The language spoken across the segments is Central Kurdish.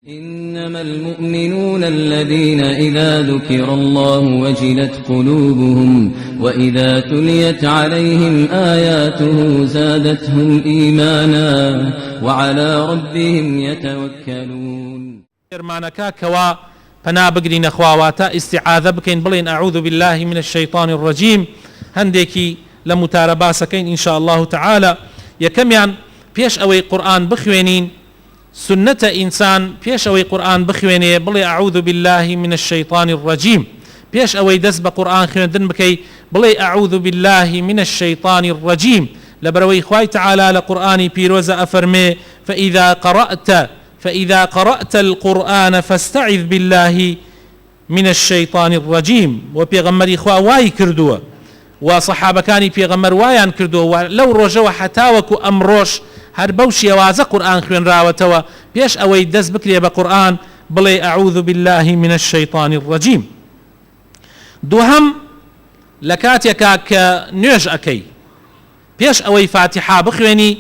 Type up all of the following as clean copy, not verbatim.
إنما المؤمنون الذين إذا ذكر الله وجلت قلوبهم وإذا تليت عليهم آياته زادتهم إيمانا وعلى ربهم يتوكلون. فرمانك كوا فنا بقرين أخواواتا استعاذ بكين بلين أعوذ بالله من الشيطان الرجيم هنديكي لمتارباسكين إن شاء الله تعالى. يكميان بيش أوي قرآن بخوينين سنة إنسان بيش أوي قرآن بخويني بلي أعوذ بالله من الشيطان الرجيم بيش أوي دس بقرآن خويندن بكي بلي أعوذ بالله من الشيطان الرجيم لبروي خواي تعالى لقرآن بيروز أفرمي فإذا قرأت القرآن فاستعذ بالله من الشيطان الرجيم. وبيغمري خوا واي كردوه وصحابة كاني بيغمر وايان كردوه ولو رجوا حتاوكو أمروش هر بوشي وازا قرآن خوين راوتوا بيش اوي دز بكري بقرآن بلي أعوذ بالله من الشيطان الرجيم. دوهم لكاتيكا كنيج أكي بيش اوي فاتحة بخويني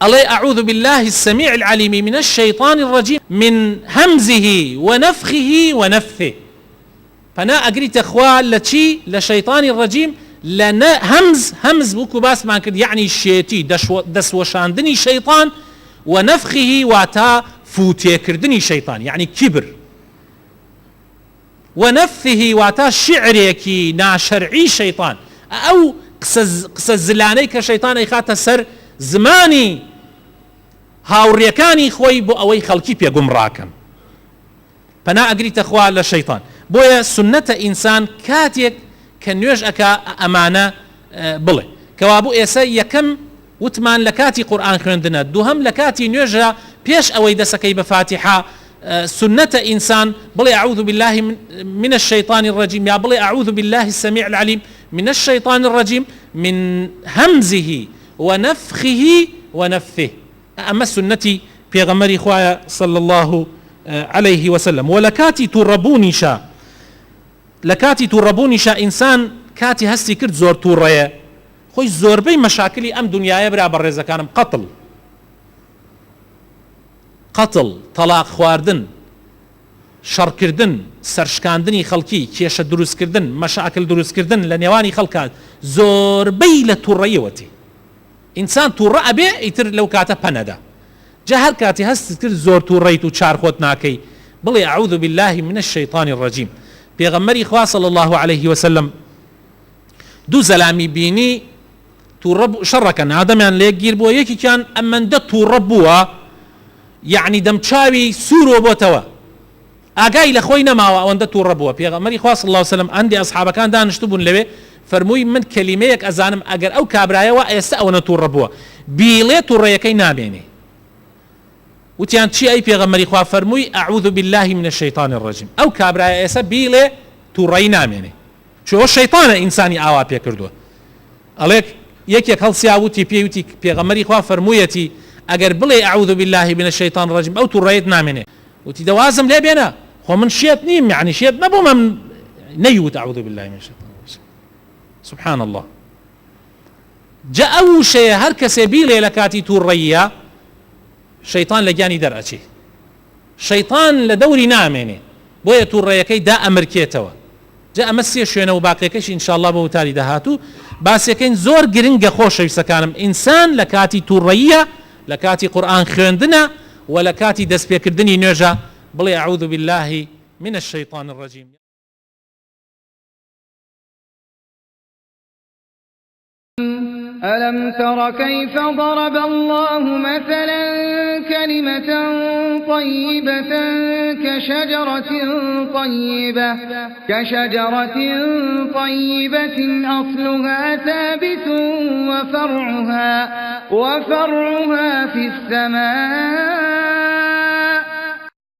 ألي أعوذ بالله السميع العليم من الشيطان الرجيم من همزه ونفخه ونفثه. فنا أقريت أخوة لشي لشيطان الرجيم لنا همز بوكو باس ما كد يعني الشيطي دس وشاندني شيطان ونفخه واتا فوتي كردني شيطان يعني كبر ونفثه واتا شعريكي ناشرعي شيطان أو قصة زلاني كشيطان إخاتا سر زماني هاوريكاني خوي بو أوي خلقي بيا قمراكم. فنا أقريت أخوة للشيطان بويا سنة إنسان كاتيك كنيوش أكا أمانة بلي كوابو إيسا يكم وتمان لكاتي قرآن خوندنا دوهم لكاتي نيوجا بيش أوي دسكي بفاتحة سنة إنسان بلي أعوذ بالله من الشيطان الرجيم يا بلي أعوذ بالله السميع العليم من الشيطان الرجيم من همزه ونفخه ونفثه. أما سنتي بيغمري خوايا صلى الله عليه وسلم. ولكاتي تربونيشا لكاتي تربونيشا إنسان كاتي هستي كرد زور توريا خوي زور بي مشاكلي أم دنيايا برابر رزا كانم قتل طلاق خواردن شر كردن سرشكاندني خلقي كيش دروس كردن مشاكل دروس كردن لنيواني خلقات زور بي لتوريوتي إنسان تورا بي يتر لو كاتا بندا جهر كاتي هستي كرد زور توريتو چار خوت ناكي بلي أعوذ بالله من الشيطان الرجيم. پیغمبری خوا صلی الله علیه وسلم دو زلامی بینی تورب شرکن آدمیان لیک گیر بو یکی کان امن ده توربوا يعني دمچاوی سورو بوتوا اگای لخوی نماوا وند توربوا. پیغمبری خوا صلی الله علیه وسلم عندي اصحاب كان دانشتبون لوي فرموي من كلمه يك ازانم اگر او كابرايا وا استاون توربوا بيله توريكي ناميني وتيان تشي اي پیغمبري خوا فرموي اعوذ بالله من الشيطان الرجيم او كابرايا اس بيله تورينا مني شو الشيطان انساني اوا بيكردو عليك يك هلسياوتي بيوتي پیغمبري خوا فرمويتي اگر بلي اعوذ بالله من الشيطان الرجيم او توريتنا مني وتي دوازم لي بينا خو من شيت نيم يعني شيت نبو من نيوت اعوذ بالله من الشيطان الرجيم. سبحان الله جاء شيء هركس بيله لكاتي توريا شيطان لجاني درأتي شيطان لدوري ناميني بويا توريكي دا أمركيتوا جاء مسي شوينه وباقيكش إن شاء الله بوتالي دهاتو باس يكين زور قرنق خوش يسكانم إنسان لكاتي توريا لكاتي قرآن خوندنا ولكاتي دس بيكردني نيوجا بلي أعوذ بالله من الشيطان الرجيم. ألم تر كيف ضرب الله مثلا كلمة طيبة كشجرة طيبة أصلها ثابت وفرعها في السماء